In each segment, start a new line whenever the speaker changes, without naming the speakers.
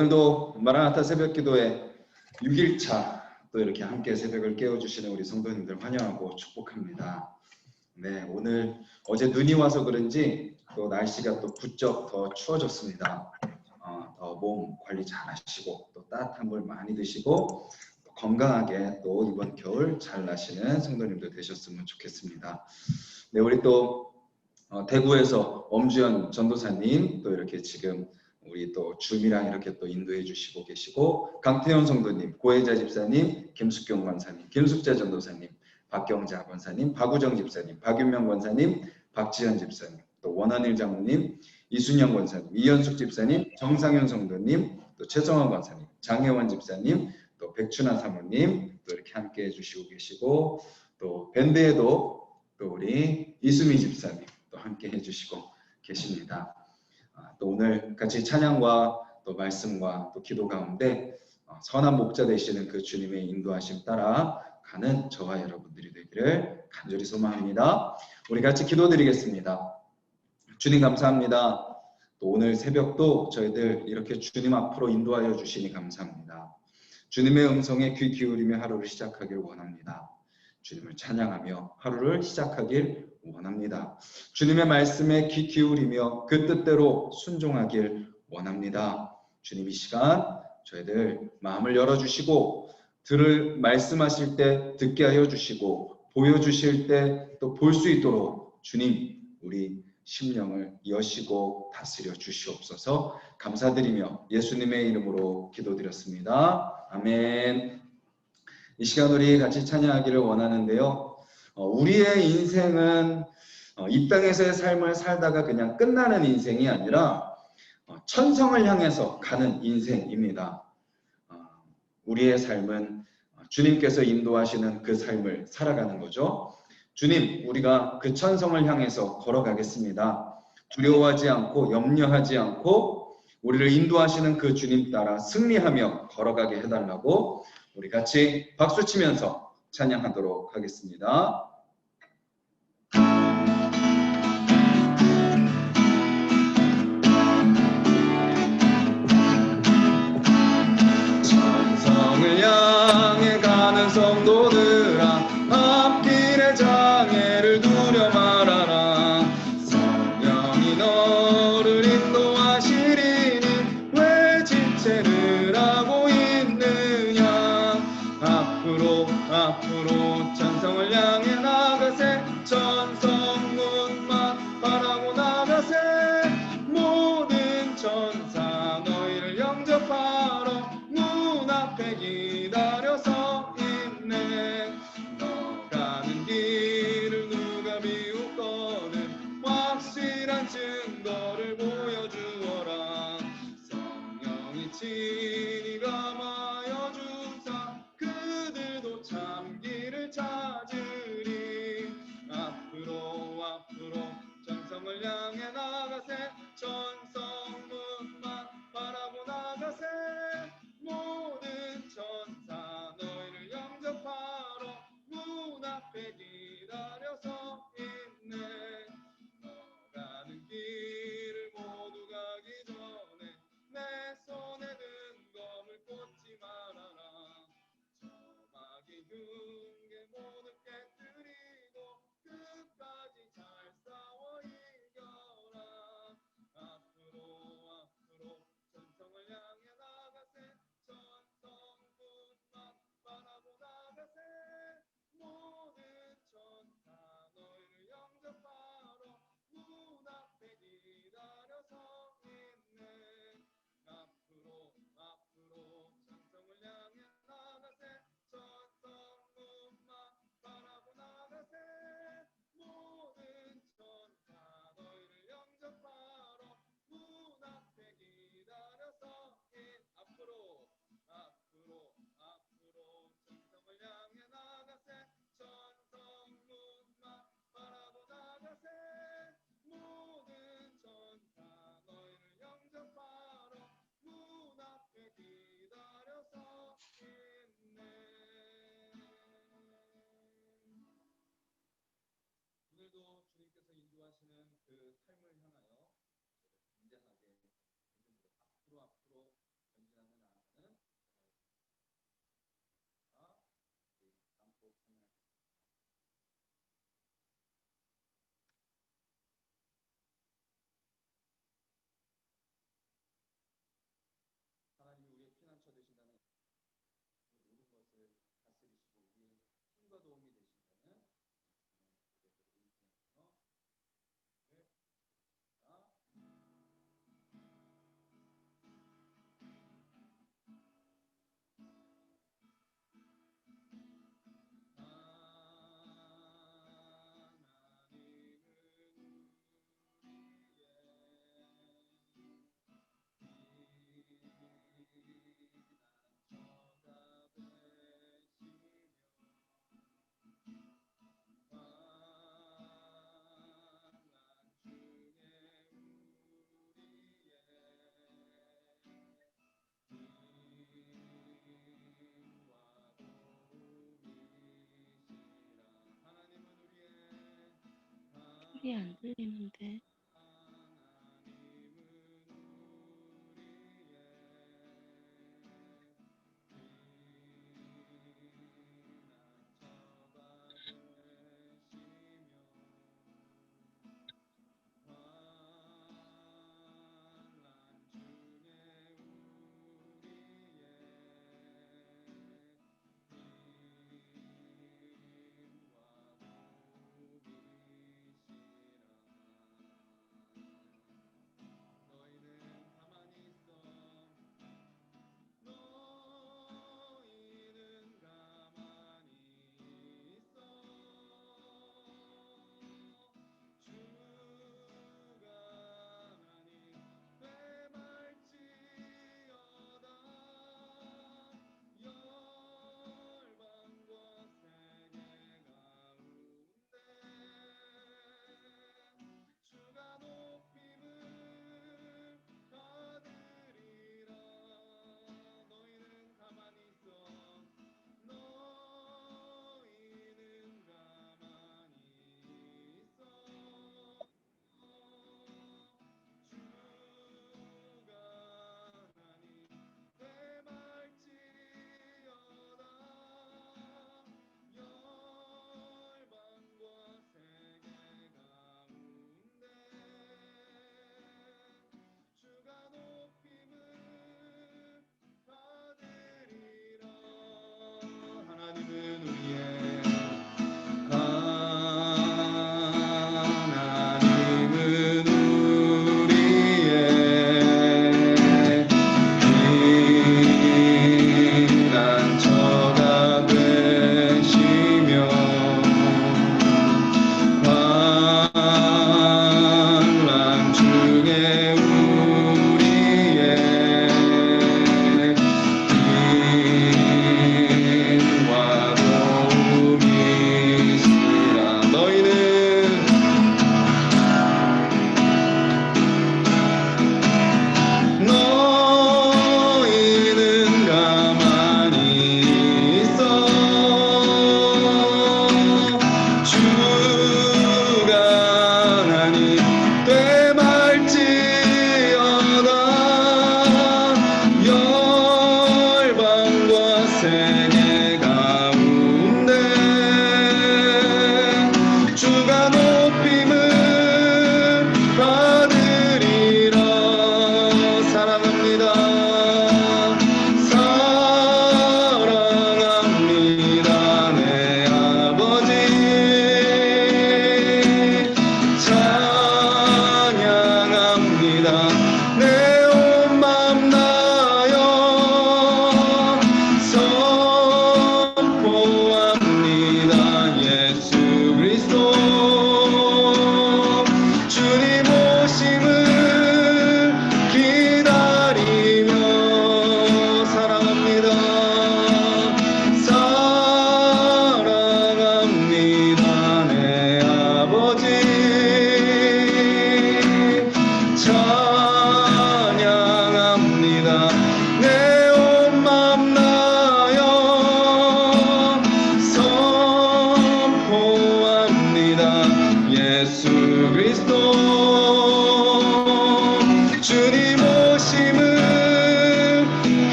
오늘도 마라나타 새벽기도회 6일차 또 이렇게 함께 새벽을 깨워주시는 우리 성도님들 환영하고 축복합니다. 네, 오늘 어제 눈이 와서 그런지 또 날씨가 또 부쩍 더 추워졌습니다. 더 몸 관리 잘 하시고 또 따뜻한 물 많이 드시고 또 건강하게 또 이번 겨울 잘 나시는 성도님들 되셨으면 좋겠습니다. 네, 우리 또 대구에서 엄주현 전도사님 또 이렇게 지금 우리 또 줌이랑 이렇게 또 인도해 주시고 계시고, 강태현 성도님, 고혜자 집사님, 김숙경 권사님, 김숙자 전도사님, 박경자 권사님, 박우정 집사님, 박윤명 권사님, 박지현 집사님, 또 원한일 장로님, 이순영 권사님, 이현숙 집사님, 정상현 성도님, 또 최성원 권사님, 장혜원 집사님, 또 백춘하 사모님 또 이렇게 함께 해주시고 계시고, 또 밴드에도 또 우리 이수미 집사님 또 함께 해주시고 계십니다. 또 오늘 같이 찬양과 또 말씀과 또 기도 가운데 선한 목자 되시는 그 주님의 인도하심 따라 가는 저와 여러분들이 되기를 간절히 소망합니다. 우리 같이 기도드리겠습니다. 주님 감사합니다. 또 오늘 새벽도 저희들 이렇게 주님 앞으로 인도하여 주시니 감사합니다. 주님의 음성에 귀 기울이며 하루를 시작하길 원합니다. 주님을 찬양하며 하루를 시작하길 원합니다. 주님의 말씀에 귀 기울이며 그 뜻대로 순종하길 원합니다. 주님 이 시간 저희들 마음을 열어주시고 들을 말씀하실 때 듣게 하여 주시고 보여주실 때 또 볼 수 있도록 주님 우리 심령을 여시고 다스려 주시옵소서. 감사드리며 예수님의 이름으로 기도드렸습니다. 아멘. 이 시간 우리 같이 찬양하기를 원하는데요. 우리의 인생은 이 땅에서의 삶을 살다가 그냥 끝나는 인생이 아니라 천성을 향해서 가는 인생입니다. 우리의 삶은 주님께서 인도하시는 그 삶을 살아가는 거죠. 주님, 우리가 그 천성을 향해서 걸어가겠습니다. 두려워하지 않고 염려하지 않고 우리를 인도하시는 그 주님 따라 승리하며 걸어가게 해달라고 우리 같이 박수치면서 찬양하도록 하겠습니다. 천성을 향해 가는 성도들아, 앞길의 장애를 두려 말아라. 성령이 너를 인도하시리니 왜 지체를 하고 있느냐. 앞으로 천성을 향해 나
소리 안 들리는데.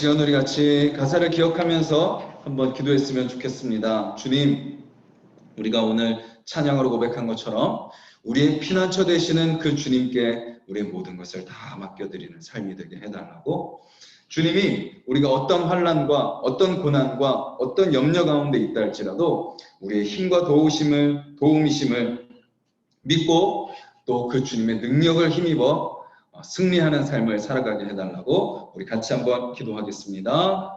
시간 우리 같이 가사를 기억하면서 한번 기도했으면 좋겠습니다. 주님, 우리가 오늘 찬양으로 고백한 것처럼 우리의 피난처 되시는 그 주님께 우리의 모든 것을 다 맡겨드리는 삶이 되게 해달라고, 주님이 우리가 어떤 환난과 어떤 고난과 어떤 염려 가운데 있다 할지라도 우리의 힘과 도움이심을 믿고 또 그 주님의 능력을 힘입어 승리하는 삶을 살아가게 해달라고 우리 같이 한번 기도하겠습니다.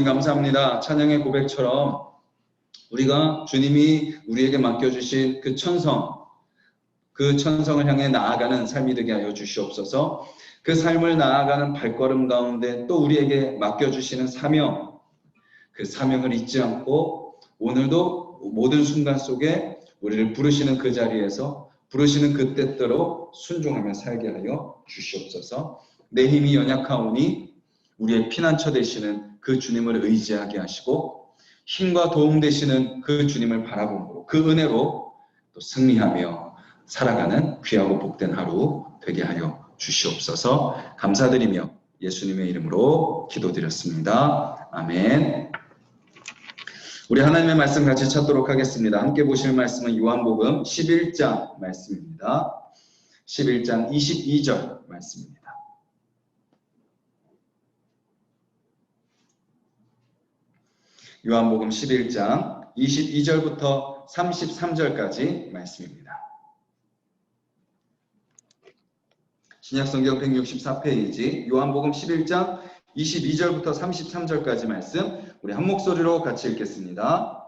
감사합니다. 찬양의 고백처럼 우리가 주님이 우리에게 맡겨주신 그 천성을 향해 나아가는 삶이 되게 하여 주시옵소서. 그 삶을 나아가는 발걸음 가운데 또 우리에게 맡겨주시는 사명, 그 사명을 잊지 않고 오늘도 모든 순간 속에 우리를 부르시는 그 자리에서 부르시는 그 때대로 순종하며 살게 하여 주시옵소서. 내 힘이 연약하오니 우리의 피난처 되시는 그 주님을 의지하게 하시고 힘과 도움 되시는 그 주님을 바라봄으로 그 은혜로 또 승리하며 살아가는 귀하고 복된 하루 되게 하여 주시옵소서. 감사드리며 예수님의 이름으로 기도드렸습니다. 아멘. 우리 하나님의 말씀 같이 찾도록 하겠습니다. 함께 보실 말씀은 요한복음 11장 말씀입니다. 11장 22절 말씀입니다. 요한복음 11장 22절부터 33절까지 말씀입니다. 신약성경 164페이지 요한복음 11장 22절부터 33절까지 말씀 우리 한 목소리로 같이 읽겠습니다.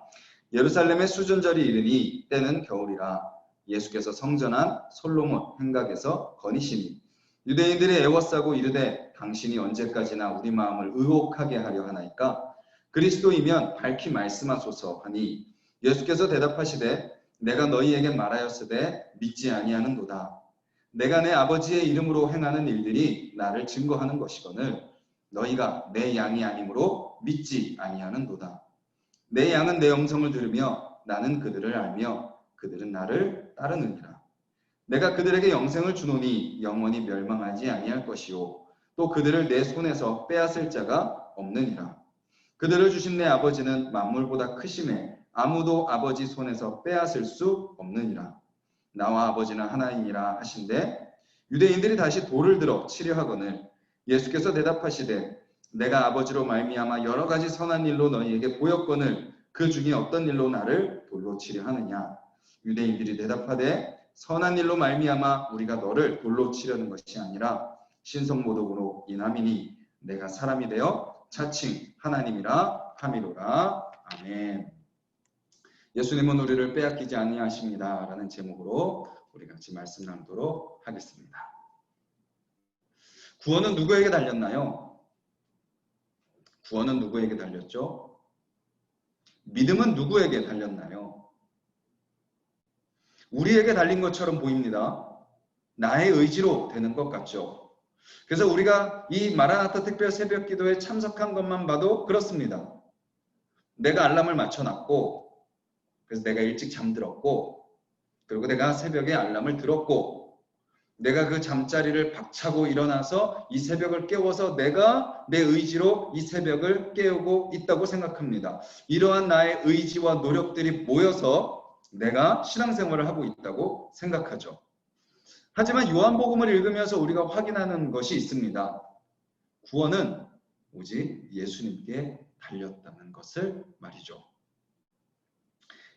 예루살렘의 수전절이 이르니 때는 겨울이라 예수께서 성전한 솔로몬 행각에서 거니시니 유대인들이 애워싸고 이르되 당신이 언제까지나 우리 마음을 의혹하게 하려 하나이까 그리스도이면 밝히 말씀하소서 하니 예수께서 대답하시되 내가 너희에게 말하였으되 믿지 아니하는도다. 내가 내 아버지의 이름으로 행하는 일들이 나를 증거하는 것이거늘 너희가 내 양이 아니므로 믿지 아니하는도다. 내 양은 내 음성을 들으며 나는 그들을 알며 그들은 나를 따르느니라. 내가 그들에게 영생을 주노니 영원히 멸망하지 아니할 것이요 또 그들을 내 손에서 빼앗을 자가 없느니라. 그들을 주신 내 아버지는 만물보다 크심에 아무도 아버지 손에서 빼앗을 수 없느니라. 나와 아버지는 하나이니라 하신대 유대인들이 다시 돌을 들어 치려 하거늘 예수께서 대답하시되 내가 아버지로 말미암아 여러 가지 선한 일로 너희에게 보였거늘 그 중에 어떤 일로 나를 돌로 치려 하느냐. 유대인들이 대답하되 선한 일로 말미암아 우리가 너를 돌로 치려는 것이 아니라 신성모독으로 인함이니 내가 사람이 되어 자칭 하나님이라 함이로라. 아멘. 예수님은 우리를 빼앗기지 아니하십니다 라는 제목으로 우리 같이 말씀 나누도록 하겠습니다. 구원은 누구에게 달렸나요? 구원은 누구에게 달렸죠? 믿음은 누구에게 달렸나요? 우리에게 달린 것처럼 보입니다. 나의 의지로 되는 것 같죠? 그래서 우리가 이 마라나타 특별 새벽 기도에 참석한 것만 봐도 그렇습니다. 내가 알람을 맞춰놨고 그래서 내가 일찍 잠들었고 그리고 내가 새벽에 알람을 들었고 내가 그 잠자리를 박차고 일어나서 이 새벽을 깨워서 내가 내 의지로 이 새벽을 깨우고 있다고 생각합니다. 이러한 나의 의지와 노력들이 모여서 내가 신앙생활을 하고 있다고 생각하죠. 하지만 요한복음을 읽으면서 우리가 확인하는 것이 있습니다. 구원은 오직 예수님께 달렸다는 것을 말이죠.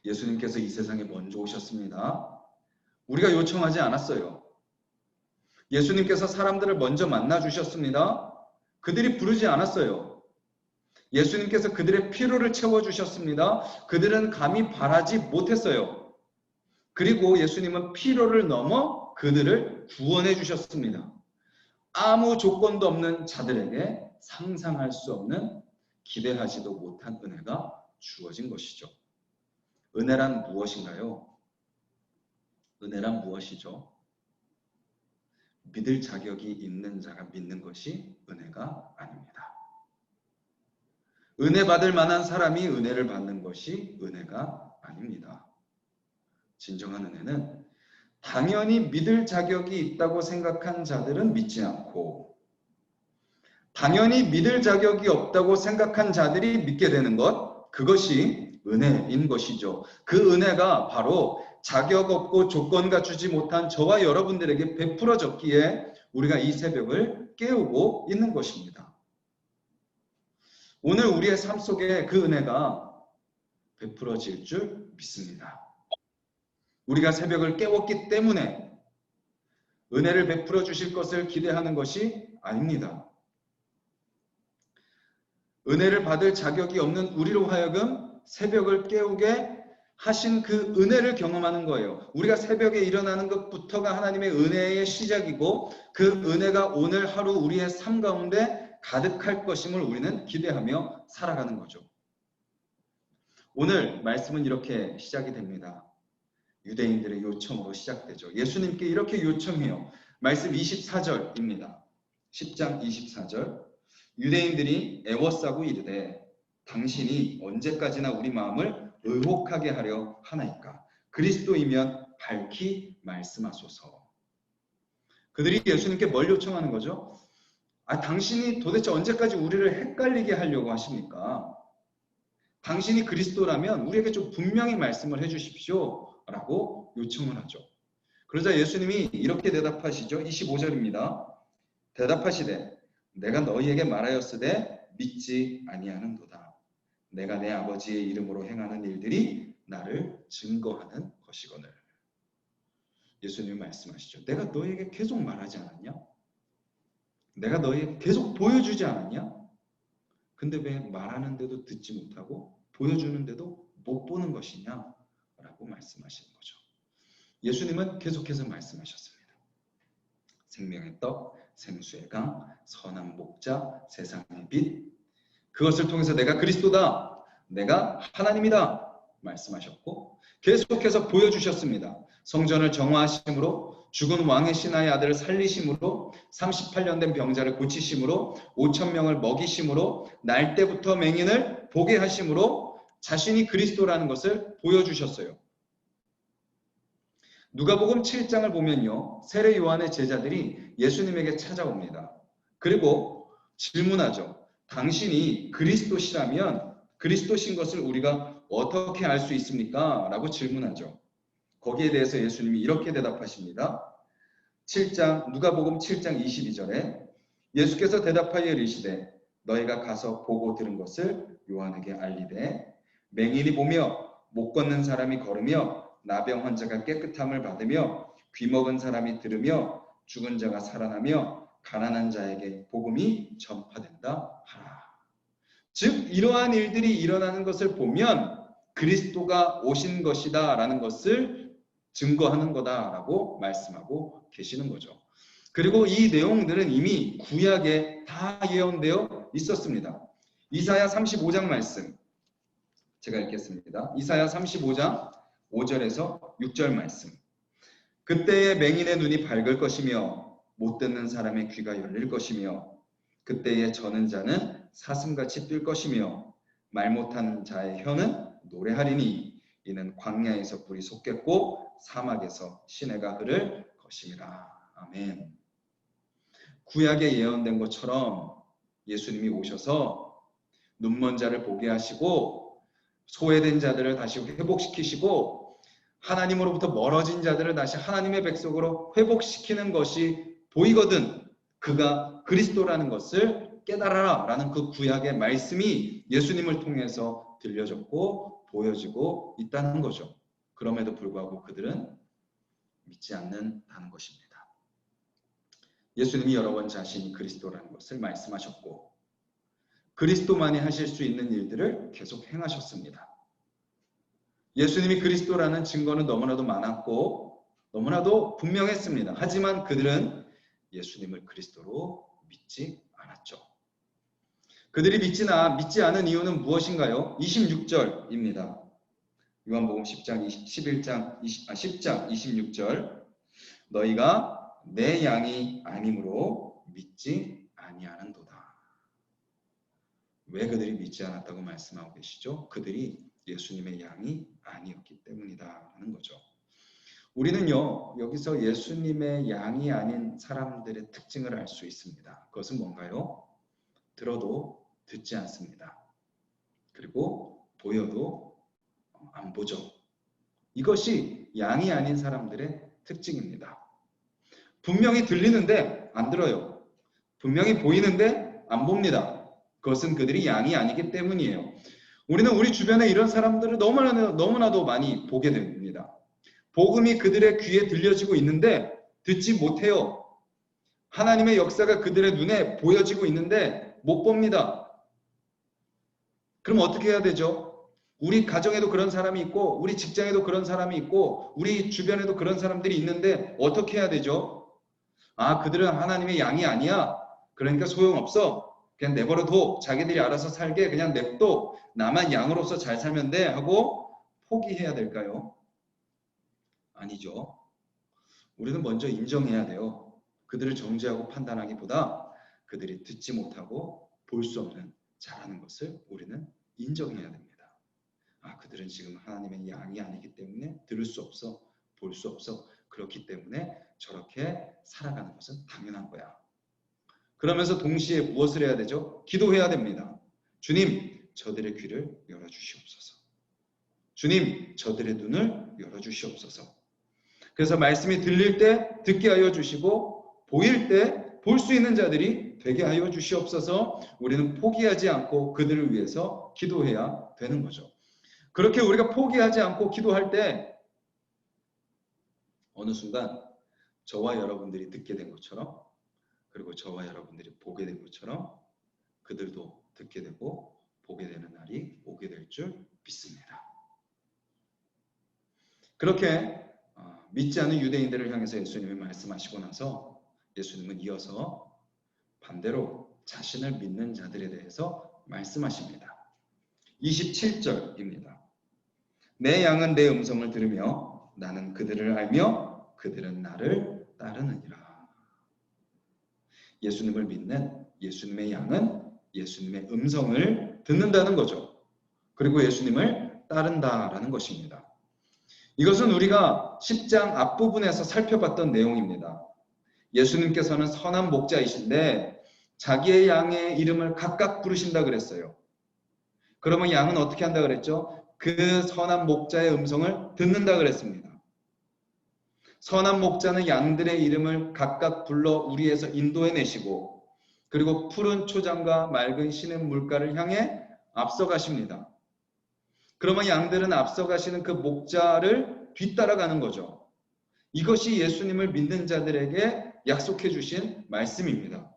예수님께서 이 세상에 먼저 오셨습니다. 우리가 요청하지 않았어요. 예수님께서 사람들을 먼저 만나 주셨습니다. 그들이 부르지 않았어요. 예수님께서 그들의 필요를 채워주셨습니다. 그들은 감히 바라지 못했어요. 그리고 예수님은 필요를 넘어 그들을 구원해 주셨습니다. 아무 조건도 없는 자들에게 상상할 수 없는 기대하지도 못한 은혜가 주어진 것이죠. 은혜란 무엇인가요? 은혜란 무엇이죠? 믿을 자격이 있는 자가 믿는 것이 은혜가 아닙니다. 은혜 받을 만한 사람이 은혜를 받는 것이 은혜가 아닙니다. 진정한 은혜는 당연히 믿을 자격이 있다고 생각한 자들은 믿지 않고 당연히 믿을 자격이 없다고 생각한 자들이 믿게 되는 것, 그것이 은혜인 것이죠. 그 은혜가 바로 자격 없고 조건 갖추지 못한 저와 여러분들에게 베풀어졌기에 우리가 이 새벽을 깨우고 있는 것입니다. 오늘 우리의 삶 속에 그 은혜가 베풀어질 줄 믿습니다. 우리가 새벽을 깨웠기 때문에 은혜를 베풀어 주실 것을 기대하는 것이 아닙니다. 은혜를 받을 자격이 없는 우리로 하여금 새벽을 깨우게 하신 그 은혜를 경험하는 거예요. 우리가 새벽에 일어나는 것부터가 하나님의 은혜의 시작이고 그 은혜가 오늘 하루 우리의 삶 가운데 가득할 것임을 우리는 기대하며 살아가는 거죠. 오늘 말씀은 이렇게 시작이 됩니다. 유대인들의 요청으로 시작되죠. 예수님께 이렇게 요청해요. 말씀 24절입니다. 10장 24절. 유대인들이 애워싸고 이르되 당신이 언제까지나 우리 마음을 의혹하게 하려 하나이까? 그리스도이면 밝히 말씀하소서. 그들이 예수님께 뭘 요청하는 거죠? 당신이 도대체 언제까지 우리를 헷갈리게 하려고 하십니까? 당신이 그리스도라면 우리에게 좀 분명히 말씀을 해주십시오 라고 요청을 하죠. 그러자 예수님이 이렇게 대답하시죠. 25절입니다. 대답하시되 내가 너희에게 말하였으되 믿지 아니하는도다. 내가 내 아버지의 이름으로 행하는 일들이 나를 증거하는 것이거늘. 예수님이 말씀하시죠. 내가 너희에게 계속 말하지 않았냐? 내가 너희에게 계속 보여주지 않았냐? 근데 왜 말하는데도 듣지 못하고 보여주는데도 못 보는 것이냐? 라고 말씀하시는 거죠. 예수님은 계속해서 말씀하셨습니다. 생명의 떡, 생수의 강, 선한 목자, 세상의 빛. 그것을 통해서 내가 그리스도다, 내가 하나님이다 말씀하셨고 계속해서 보여주셨습니다. 성전을 정화하심으로, 죽은 왕의 신하의 아들을 살리심으로, 38년 된 병자를 고치심으로, 5,000명을 먹이심으로, 날 때부터 맹인을 보게 하심으로 자신이 그리스도라는 것을 보여주셨어요. 누가복음 7장을 보면요, 세례 요한의 제자들이 예수님에게 찾아옵니다. 그리고 질문하죠. 당신이 그리스도시라면 그리스도신 것을 우리가 어떻게 알 수 있습니까? 라고 질문하죠. 거기에 대해서 예수님이 이렇게 대답하십니다. 누가복음 7장 22절에 예수께서 대답하여 이르시되 너희가 가서 보고 들은 것을 요한에게 알리되 맹인이 보며 못 걷는 사람이 걸으며 나병 환자가 깨끗함을 받으며 귀먹은 사람이 들으며 죽은 자가 살아나며 가난한 자에게 복음이 전파된다 하라. 즉 이러한 일들이 일어나는 것을 보면 그리스도가 오신 것이다 라는 것을 증거하는 거다라고 말씀하고 계시는 거죠. 그리고 이 내용들은 이미 구약에 다 예언되어 있었습니다. 이사야 35장 말씀 제가 읽겠습니다. 이사야 35장 5절에서 6절 말씀. 그때의 맹인의 눈이 밝을 것이며 못 듣는 사람의 귀가 열릴 것이며 그때의 저는 자는 사슴같이 뛸 것이며 말 못하는 자의 혀는 노래하리니 이는 광야에서 불이 솟겠고 사막에서 시내가 흐를 것임이라. 아멘. 구약에 예언된 것처럼 예수님이 오셔서 눈먼 자를 보게 하시고 소외된 자들을 다시 회복시키시고 하나님으로부터 멀어진 자들을 다시 하나님의 백성으로 회복시키는 것이 보이거든 그가 그리스도라는 것을 깨달아라 라는 그 구약의 말씀이 예수님을 통해서 들려졌고 보여지고 있다는 거죠. 그럼에도 불구하고 그들은 믿지 않는다는 것입니다. 예수님이 여러 번 자신이 그리스도라는 것을 말씀하셨고 그리스도만이 하실 수 있는 일들을 계속 행하셨습니다. 예수님이 그리스도라는 증거는 너무나도 많았고 너무나도 분명했습니다. 하지만 그들은 예수님을 그리스도로 믿지 않았죠. 그들이 믿지 않은 이유는 무엇인가요? 26절입니다. 요한복음 10장 26절 너희가 내 양이 아님으로 믿지 아니하는도다. 왜 그들이 믿지 않았다고 말씀하고 계시죠? 그들이 예수님의 양이 아니었기 때문이다 하는 거죠. 우리는요 여기서 예수님의 양이 아닌 사람들의 특징을 알 수 있습니다. 그것은 뭔가요? 들어도 듣지 않습니다. 그리고 보여도 안 보죠. 이것이 양이 아닌 사람들의 특징입니다. 분명히 들리는데 안 들어요. 분명히 보이는데 안 봅니다. 그것은 그들이 양이 아니기 때문이에요. 우리는 우리 주변에 이런 사람들을 너무나도 많이 보게 됩니다. 복음이 그들의 귀에 들려지고 있는데 듣지 못해요. 하나님의 역사가 그들의 눈에 보여지고 있는데 못 봅니다. 그럼 어떻게 해야 되죠? 우리 가정에도 그런 사람이 있고 우리 직장에도 그런 사람이 있고 우리 주변에도 그런 사람들이 있는데 어떻게 해야 되죠? 아, 그들은 하나님의 양이 아니야. 그러니까 소용없어. 그냥 내버려둬. 자기들이 알아서 살게. 그냥 냅둬. 나만 양으로서 잘 살면 돼. 하고 포기해야 될까요? 아니죠. 우리는 먼저 인정해야 돼요. 그들을 정죄하고 판단하기보다 그들이 듣지 못하고 볼 수 없는 잘하는 것을 우리는 인정해야 됩니다. 아, 그들은 지금 하나님의 양이 아니기 때문에 들을 수 없어, 볼 수 없어. 그렇기 때문에 저렇게 살아가는 것은 당연한 거야. 그러면서 동시에 무엇을 해야 되죠? 기도해야 됩니다. 주님, 저들의 귀를 열어주시옵소서. 주님, 저들의 눈을 열어주시옵소서. 그래서 말씀이 들릴 때 듣게 하여 주시고 보일 때 볼 수 있는 자들이 되게 하여 주시옵소서. 우리는 포기하지 않고 그들을 위해서 기도해야 되는 거죠. 그렇게 우리가 포기하지 않고 기도할 때 어느 순간 저와 여러분들이 듣게 된 것처럼 그리고 저와 여러분들이 보게 된 것처럼 그들도 듣게 되고 보게 되는 날이 오게 될 줄 믿습니다. 그렇게 믿지 않는 유대인들을 향해서 예수님이 말씀하시고 나서 예수님은 이어서 반대로 자신을 믿는 자들에 대해서 말씀하십니다. 27절입니다. 내 양은 내 음성을 들으며 나는 그들을 알며 그들은 나를 따르느니라. 예수님을 믿는 예수님의 양은 예수님의 음성을 듣는다는 거죠. 그리고 예수님을 따른다라는 것입니다. 이것은 우리가 10장 앞부분에서 살펴봤던 내용입니다. 예수님께서는 선한 목자이신데 자기의 양의 이름을 각각 부르신다 그랬어요. 그러면 양은 어떻게 한다 그랬죠? 그 선한 목자의 음성을 듣는다 그랬습니다. 선한 목자는 양들의 이름을 각각 불러 우리에서 인도해내시고 그리고 푸른 초장과 맑은 시냇 물가를 향해 앞서가십니다. 그러면 양들은 앞서가시는 그 목자를 뒤따라가는 거죠. 이것이 예수님을 믿는 자들에게 약속해 주신 말씀입니다.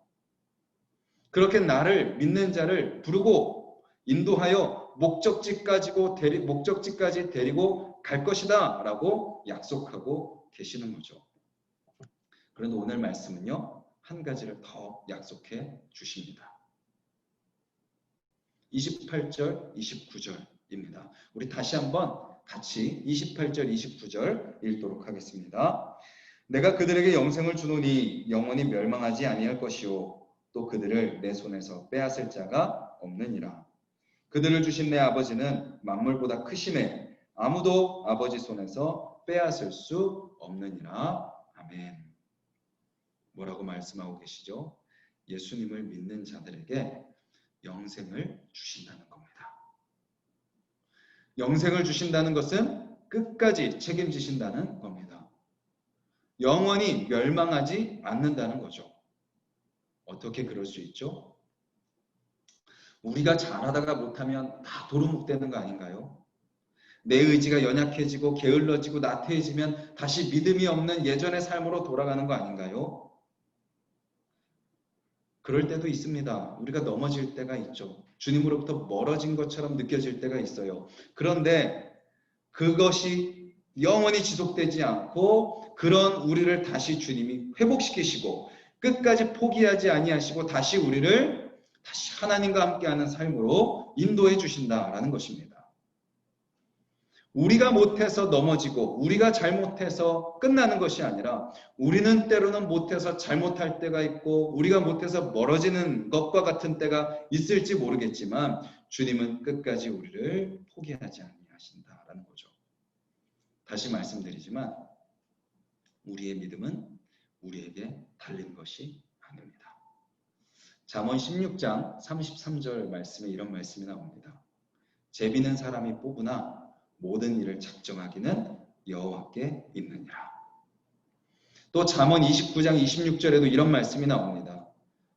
그렇게 나를 믿는 자를 부르고 인도하여 목적지까지 데리고 갈 것이다 라고 약속하고 계시는 거죠. 그런데 오늘 말씀은요, 한 가지를 더 약속해 주십니다. 28절, 29절입니다. 우리 다시 한번 같이 28절, 29절 읽도록 하겠습니다. 내가 그들에게 영생을 주노니 영원히 멸망하지 아니할 것이요 또 그들을 내 손에서 빼앗을 자가 없느니라. 그들을 주신 내 아버지는 만물보다 크심에 아무도 아버지 손에서 빼앗을 수 없느니라. 아멘. 뭐라고 말씀하고 계시죠? 예수님을 믿는 자들에게 영생을 주신다는 겁니다. 영생을 주신다는 것은 끝까지 책임지신다는 겁니다. 영원히 멸망하지 않는다는 거죠. 어떻게 그럴 수 있죠? 우리가 잘하다가 못하면 다 도루묵되는 거 아닌가요? 내 의지가 연약해지고 게을러지고 나태해지면 다시 믿음이 없는 예전의 삶으로 돌아가는 거 아닌가요? 그럴 때도 있습니다. 우리가 넘어질 때가 있죠. 주님으로부터 멀어진 것처럼 느껴질 때가 있어요. 그런데 그것이 영원히 지속되지 않고 그런 우리를 다시 주님이 회복시키시고 끝까지 포기하지 아니하시고 다시 우리를 다시 하나님과 함께하는 삶으로 인도해 주신다라는 것입니다. 우리가 못해서 넘어지고 우리가 잘못해서 끝나는 것이 아니라 우리는 때로는 못해서 잘못할 때가 있고 우리가 못해서 멀어지는 것과 같은 때가 있을지 모르겠지만 주님은 끝까지 우리를 포기하지 아니하신다라는 거죠. 다시 말씀드리지만 우리의 믿음은 우리에게 달린 것이 아닙니다. 잠언 16장 33절 말씀에 이런 말씀이 나옵니다. 제비는 사람이 뽑으나 모든 일을 작정하기는 여호와께 있느니라. 또 잠언 29장 26절에도 이런 말씀이 나옵니다.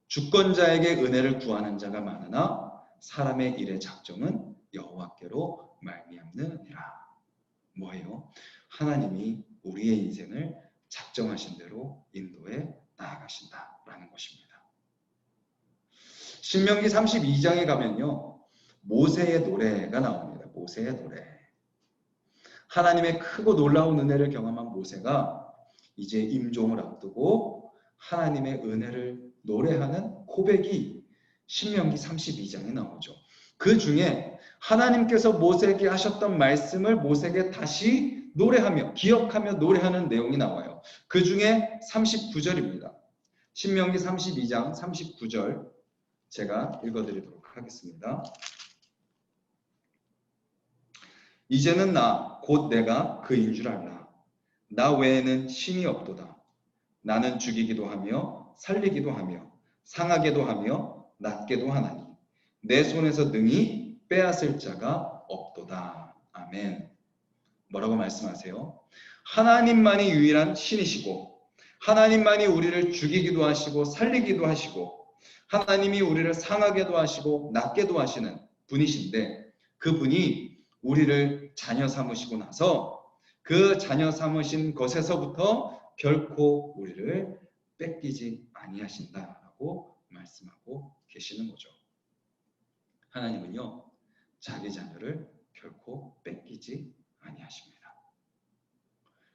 주권자에게 은혜를 구하는 자가 많으나 사람의 일의 작정은 여호와께로 말미암느니라. 뭐예요? 하나님이 우리의 인생을 작정하신 대로 인도해 나아가신다라는 것입니다. 신명기 32장에 가면요. 모세의 노래가 나옵니다. 모세의 노래. 하나님의 크고 놀라운 은혜를 경험한 모세가 이제 임종을 앞두고 하나님의 은혜를 노래하는 고백이 신명기 32장에 나오죠. 그 중에 하나님께서 모세에게 하셨던 말씀을 모세에게 다시 노래하며 기억하며 노래하는 내용이 나와요. 그 중에 39절입니다. 신명기 32장 39절 제가 읽어드리도록 하겠습니다. 이제는 나 곧 내가 그인 줄 알라. 나 외에는 신이 없도다. 나는 죽이기도 하며 살리기도 하며 상하게도 하며 낫게도 하나니 내 손에서 능히 빼앗을 자가 없도다. 아멘. 뭐라고 말씀하세요? 하나님만이 유일한 신이시고 하나님만이 우리를 죽이기도 하시고 살리기도 하시고 하나님이 우리를 상하게도 하시고 낫게도 하시는 분이신데 그분이 우리를 자녀 삼으시고 나서 그 자녀 삼으신 것에서부터 결코 우리를 뺏기지 아니하신다라고 말씀하고 계시는 거죠. 하나님은요, 자기 자녀를 결코 뺏기지 아니하십니다.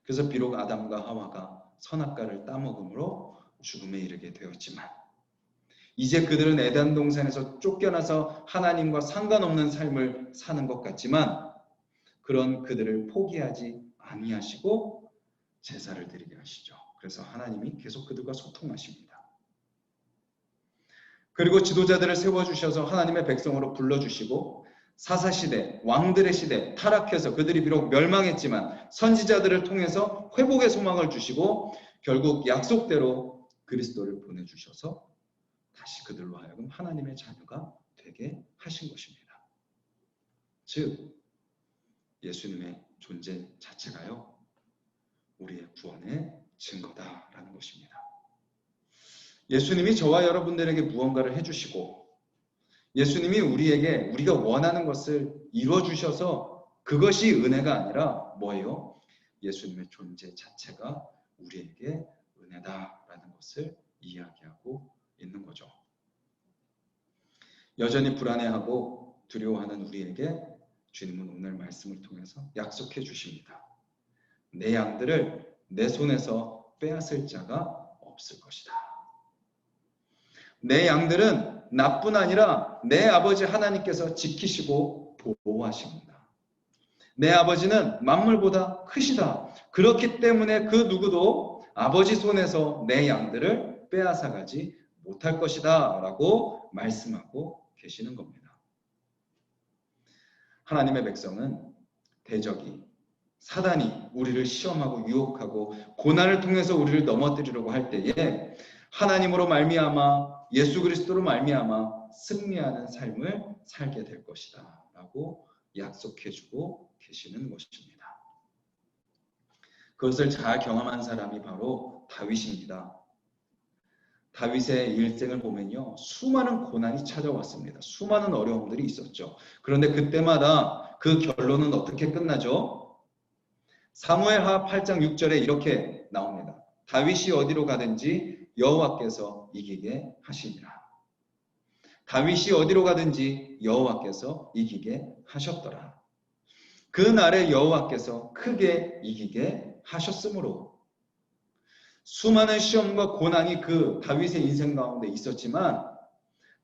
그래서 비록 아담과 하와가 선악과를 따먹음으로 죽음에 이르게 되었지만 이제 그들은 에덴 동산에서 쫓겨나서 하나님과 상관없는 삶을 사는 것 같지만 그런 그들을 포기하지 아니하시고 제사를 드리게 하시죠. 그래서 하나님이 계속 그들과 소통하십니다. 그리고 지도자들을 세워주셔서 하나님의 백성으로 불러주시고 사사시대, 왕들의 시대 타락해서 그들이 비록 멸망했지만 선지자들을 통해서 회복의 소망을 주시고 결국 약속대로 그리스도를 보내주셔서 다시 그들로 하여금 하나님의 자녀가 되게 하신 것입니다. 즉 예수님의 존재 자체가요 우리의 구원의 증거다라는 것입니다. 예수님이 저와 여러분들에게 무언가를 해주시고 예수님이 우리에게 우리가 원하는 것을 이루어주셔서 그것이 은혜가 아니라 뭐예요? 예수님의 존재 자체가 우리에게 은혜다라는 것을 이야기하고 있는 거죠. 여전히 불안해하고 두려워하는 우리에게 주님은 오늘 말씀을 통해서 약속해 주십니다. 내 양들을 내 손에서 빼앗을 자가 없을 것이다. 내 양들은 나뿐 아니라 내 아버지 하나님께서 지키시고 보호하십니다. 내 아버지는 만물보다 크시다. 그렇기 때문에 그 누구도 아버지 손에서 내 양들을 빼앗아가지 못할 것이다 라고 말씀하고 계시는 겁니다. 하나님의 백성은 대적이 사단이 우리를 시험하고 유혹하고 고난을 통해서 우리를 넘어뜨리려고 할 때에 하나님으로 말미암아 예수 그리스도로 말미암아 승리하는 삶을 살게 될 것이다 라고 약속해주고 계시는 것입니다. 그것을 잘 경험한 사람이 바로 다윗입니다. 다윗의 일생을 보면요 수많은 고난이 찾아왔습니다. 수많은 어려움들이 있었죠. 그런데 그때마다 그 결론은 어떻게 끝나죠? 사무엘하 8장 6절에 이렇게 나옵니다. 다윗이 어디로 가든지 여호와께서 이기게 하시니라. 다윗이 어디로 가든지 여호와께서 이기게 하셨더라. 그날에 여호와께서 크게 이기게 하셨으므로 수많은 시험과 고난이 그 다윗의 인생 가운데 있었지만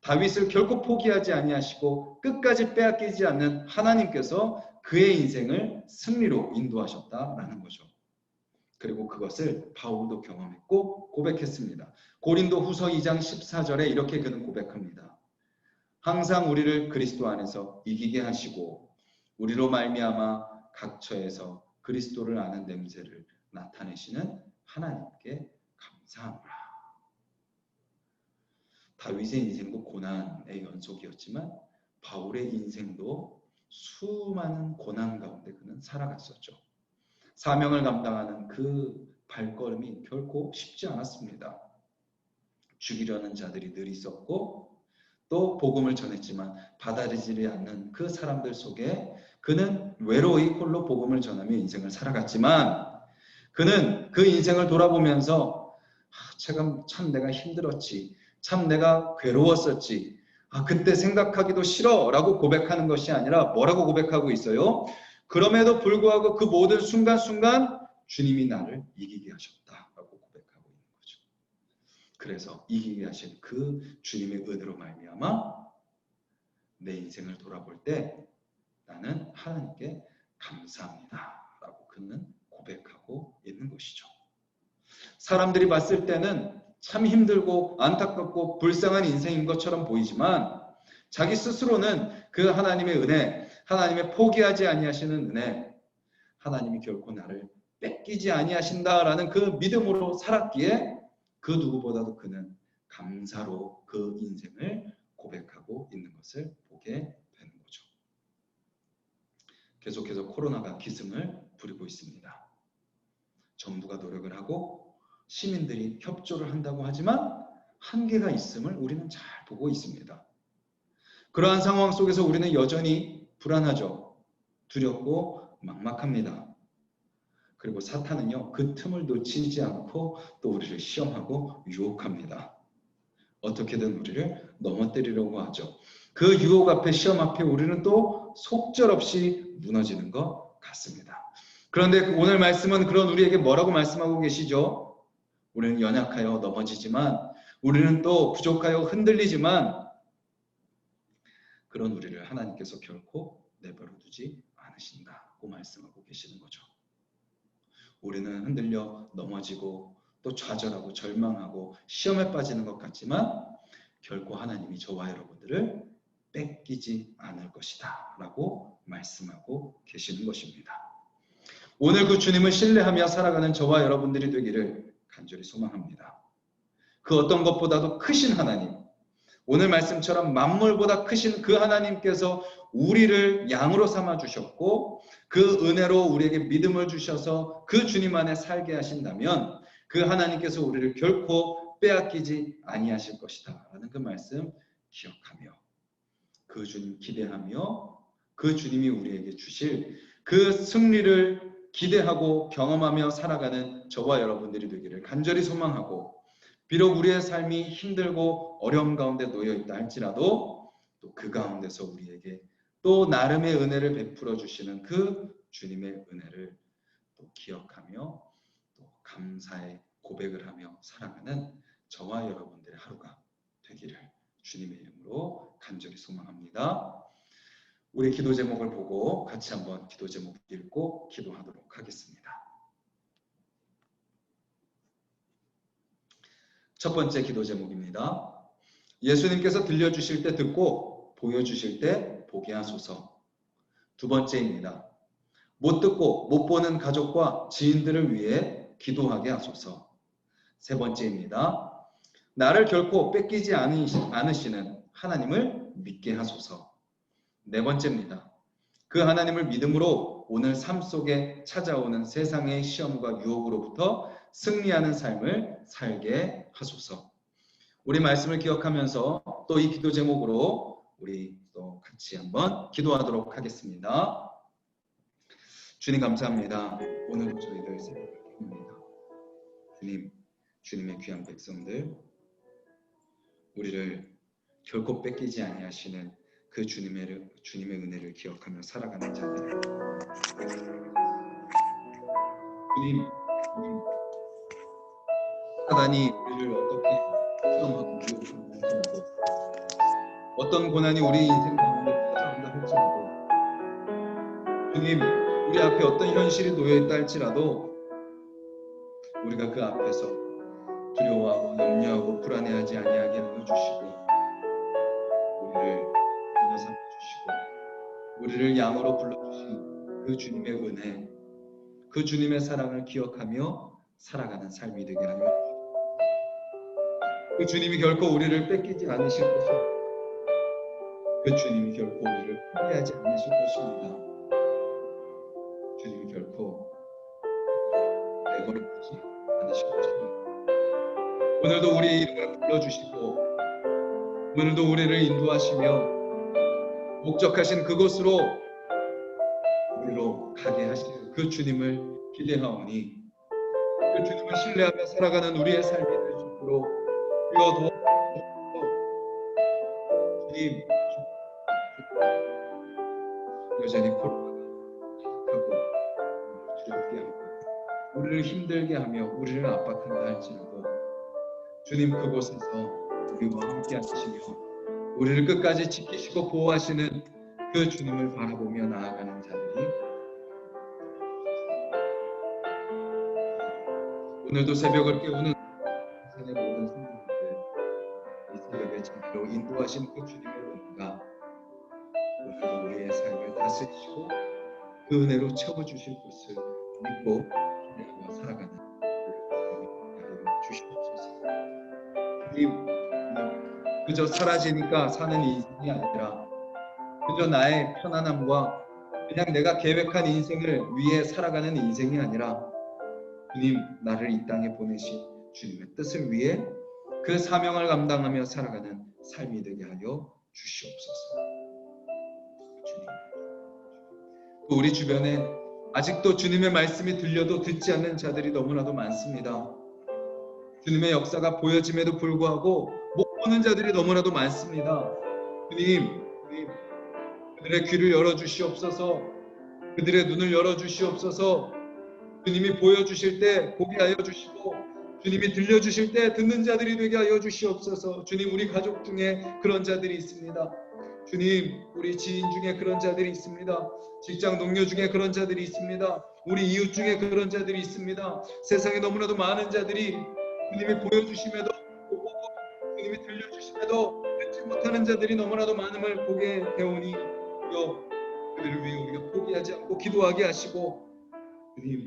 다윗을 결코 포기하지 아니하시고 끝까지 빼앗기지 않는 하나님께서 그의 인생을 승리로 인도하셨다라는 거죠. 그리고 그것을 바울도 경험했고 고백했습니다. 고린도 후서 2장 14절에 이렇게 그는 고백합니다. 항상 우리를 그리스도 안에서 이기게 하시고 우리로 말미암아 각처에서 그리스도를 아는 냄새를 나타내시는 하나님께 감사합니다. 다윗의 인생도 고난의 연속이었지만 바울의 인생도 수많은 고난 가운데 그는 살아갔었죠. 사명을 감당하는 그 발걸음이 결코 쉽지 않았습니다. 죽이려는 자들이 늘 있었고 또 복음을 전했지만 받아들이지 않는 그 사람들 속에 그는 외로이 홀로 복음을 전하며 인생을 살아갔지만 그는 그 인생을 돌아보면서 참 내가 힘들었지, 참 내가 괴로웠었지, 그때 생각하기도 싫어 라고 고백하는 것이 아니라 뭐라고 고백하고 있어요? 그럼에도 불구하고 그 모든 순간순간 주님이 나를 이기게 하셨다라고 고백하고 있는 거죠. 그래서 이기게 하신 그 주님의 은혜로 말미암아 내 인생을 돌아볼 때 나는 하나님께 감사합니다 라고 그는 고백하고 있는 것이죠. 사람들이 봤을 때는 참 힘들고 안타깝고 불쌍한 인생인 것처럼 보이지만 자기 스스로는 그 하나님의 은혜, 하나님의 포기하지 아니하시는 은혜, 하나님이 결코 나를 뺏기지 아니하신다라는 그 믿음으로 살았기에 그 누구보다도 그는 감사로 그 인생을 고백하고 있는 것을 보게 되는 거죠. 계속해서 코로나가 기승을 부리고 있습니다. 정부가 노력을 하고 시민들이 협조를 한다고 하지만 한계가 있음을 우리는 잘 보고 있습니다. 그러한 상황 속에서 우리는 여전히 불안하죠. 두렵고 막막합니다. 그리고 사탄은요, 그 틈을 놓치지 않고 또 우리를 시험하고 유혹합니다. 어떻게든 우리를 넘어뜨리려고 하죠. 그 유혹 앞에, 시험 앞에 우리는 또 속절없이 무너지는 것 같습니다. 그런데 오늘 말씀은 그런 우리에게 뭐라고 말씀하고 계시죠? 우리는 연약하여 넘어지지만, 우리는 또 부족하여 흔들리지만, 그런 우리를 하나님께서 결코 내버려 두지 않으신다고 말씀하고 계시는 거죠. 우리는 흔들려 넘어지고 또 좌절하고 절망하고 시험에 빠지는 것 같지만 결코 하나님이 저와 여러분들을 뺏기지 않을 것이다 라고 말씀하고 계시는 것입니다. 오늘 그 주님을 신뢰하며 살아가는 저와 여러분들이 되기를 간절히 소망합니다. 그 어떤 것보다도 크신 하나님, 오늘 말씀처럼 만물보다 크신 그 하나님께서 우리를 양으로 삼아 주셨고 그 은혜로 우리에게 믿음을 주셔서 그 주님 안에 살게 하신다면 그 하나님께서 우리를 결코 빼앗기지 아니하실 것이다 라는 그 말씀 기억하며 그 주님 기대하며 그 주님이 우리에게 주실 그 승리를 기대하고 경험하며 살아가는 저와 여러분들이 되기를 간절히 소망하고, 비록 우리의 삶이 힘들고 어려움 가운데 놓여 있다 할지라도 또 그 가운데서 우리에게 또 나름의 은혜를 베풀어 주시는 그 주님의 은혜를 또 기억하며 또 감사의 고백을 하며 살아가는 저와 여러분들의 하루가 되기를 주님의 이름으로 간절히 소망합니다. 우리 기도 제목을 보고 같이 한번 기도 제목 읽고 기도하도록 하겠습니다. 첫 번째 기도 제목입니다. 예수님께서 들려주실 때 듣고 보여주실 때 보게 하소서. 두 번째입니다. 못 듣고 못 보는 가족과 지인들을 위해 기도하게 하소서. 세 번째입니다. 나를 결코 뺏기지 않으시는 하나님을 믿게 하소서. 네 번째입니다. 그 하나님을 믿음으로 오늘 삶 속에 찾아오는 세상의 시험과 유혹으로부터 승리하는 삶을 살게 하소서. 우리 말씀을 기억하면서 또 이 기도 제목으로 우리 또 같이 한번 기도하도록 하겠습니다. 주님 감사합니다. 오늘 저희들 새벽을 봅니다. 주님, 주님의 귀한 백성들, 우리를 결코 뺏기지 아니하시는 그 주님의 은혜를 기억하며 살아가는 자들. 주님, 사단이 우리를 어떻게 시험하고 유혹하고 어떤 고난이 우리 인생 가운데 찾아온다 할지라도, 주님, 우리 앞에 어떤 현실이 놓여있다 할지라도 우리가 그 앞에서 두려워하고 염려하고 불안해하지 아니하게 하여 주시고 우리를 인도 삼아 주시고 우리를 양으로 불러주신 그 주님의 은혜, 그 주님의 사랑을 기억하며 살아가는 삶이 되게 하여 주시고 그 주님이 결코 우리를 뺏기지 않으실 것입니다. 그 주님이 결코 우리를 포기하지 않으실 것입니다. 주님이 결코 내버려두지 않으실 것입니다. 오늘도 우리의 이름을 불러주시고 오늘도 우리를 인도하시며 목적하신 그곳으로 우리로 가게 하시는 그 주님을 기대하오니 그 주님을 신뢰하며 살아가는 우리의 삶이 될 수 있도록 주여 도와주시옵소서. 주님, 여전히 코로나가 하고 두렵게 하고 우리를 힘들게 하며 우리를 압박한다 할지라도 주님 그곳에서 우리와 함께 하시며 우리를 끝까지 지키시고 보호하시는 그 주님을 바라보며 나아가는 자들이 오늘도 새벽을 깨우는 세상의 모든 성도님들 이 새벽에 제대로 인도하신 그 주님의 은혜가 오늘도 우리의 삶을 다스리시고 그 은혜로 채워주실 것을 믿고 기대하며 살아가는 우리 주시옵소서. 그저 사라지니까 사는 인생이 아니라 그저 나의 편안함과 그냥 내가 계획한 인생을 위해 살아가는 인생이 아니라 주님 나를 이 땅에 보내신 주님의 뜻을 위해 그 사명을 감당하며 살아가는 삶이 되게 하여 주시옵소서. 주님, 또 우리 주변에 아직도 주님의 말씀이 들려도 듣지 않는 자들이 너무나도 많습니다. 주님의 역사가 보여짐에도 불구하고 못 보는 자들이 너무나도 많습니다. 주님, 그들의 귀를 열어주시옵소서. 그들의 눈을 열어주시옵소서. 주님이 보여주실 때 보게 하여 주시고 주님이 들려주실 때 듣는 자들이 되게 하여 주시옵소서. 주님, 우리 가족 중에 그런 자들이 있습니다. 주님, 우리 지인 중에 그런 자들이 있습니다. 직장 동료 중에 그런 자들이 있습니다. 우리 이웃 중에 그런 자들이 있습니다. 세상에 너무나도 많은 자들이 주님이 보여주심에도 보고 주님이 들려주심에도 듣지 못하는 자들이 너무나도 많음을 보게 되오니 그들을 위해 우리가 포기하지 않고 기도하게 하시고 주님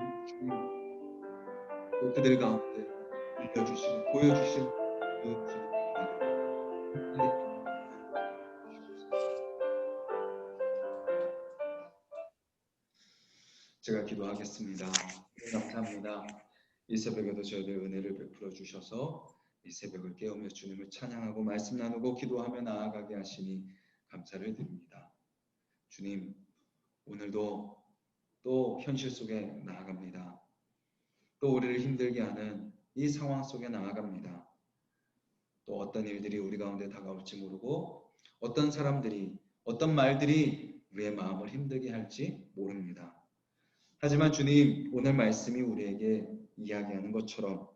또 그들 가운데 들려주시고 보여주신 그 주님 제가 기도하겠습니다. 감사합니다. 이 새벽에도 저희들 은혜를 베풀어 주셔서 이 새벽을 깨우며 주님을 찬양하고 말씀 나누고 기도하며 나아가게 하시니 감사를 드립니다. 주님, 오늘도 또 현실 속에 나아갑니다. 또 우리를 힘들게 하는 이 상황 속에 나아갑니다. 또 어떤 일들이 우리 가운데 다가올지 모르고 어떤 사람들이 어떤 말들이 우리의 마음을 힘들게 할지 모릅니다. 하지만 주님, 오늘 말씀이 우리에게 이야기하는 것처럼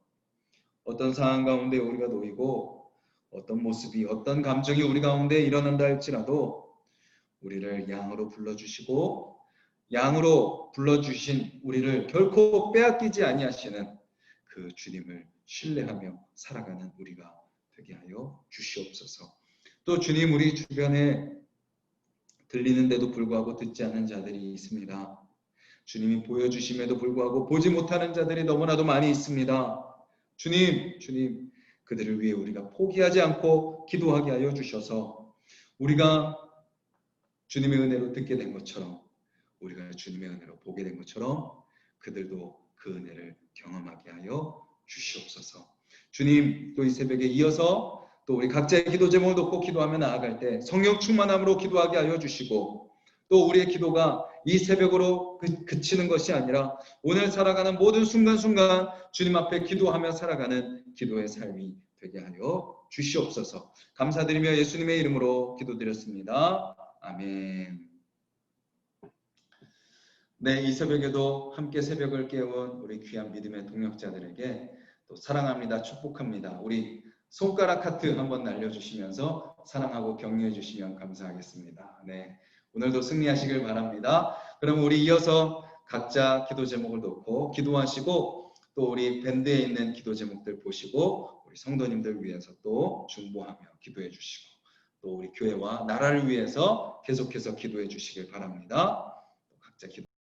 어떤 상황 가운데 우리가 놓이고 어떤 모습이 어떤 감정이 우리 가운데 일어난다 할지라도 우리를 양으로 불러주시고 양으로 불러주신 우리를 결코 빼앗기지 아니하시는 그 주님을 신뢰하며 살아가는 우리가 되게 하여 주시옵소서. 또 주님, 우리 주변에 들리는데도 불구하고 듣지 않는 자들이 있습니다. 주님이 보여주심에도 불구하고 보지 못하는 자들이 너무나도 많이 있습니다. 주님, 그들을 위해 우리가 포기하지 않고 기도하게 하여 주셔서 우리가 주님의 은혜로 듣게 된 것처럼 우리가 주님의 은혜로 보게 된 것처럼 그들도 그 은혜를 경험하게 하여 주시옵소서. 주님, 또 이 새벽에 이어서 또 우리 각자의 기도 제목을 놓고 기도하며 나아갈 때 성령 충만함으로 기도하게 하여 주시고 또 우리의 기도가 이 새벽으로 그치는 것이 아니라 오늘 살아가는 모든 순간순간 주님 앞에 기도하며 살아가는 기도의 삶이 되게 하여 주시옵소서. 감사드리며 예수님의 이름으로 기도드렸습니다. 아멘. 네, 이 새벽에도 함께 새벽을 깨운 우리 귀한 믿음의 동역자들에게 또 사랑합니다, 축복합니다. 우리 손가락 하트 한번 날려주시면서 사랑하고 격려해 주시면 감사하겠습니다. 네, 오늘도 승리하시길 바랍니다. 그럼 우리 이어서 각자 기도 제목을 놓고 기도하시고 또 우리 밴드에 있는 기도 제목들 보시고 우리 성도님들 위해서 또 중보하며 기도해 주시고 또 우리 교회와 나라를 위해서 계속해서 기도해 주시길 바랍니다. 각자 기도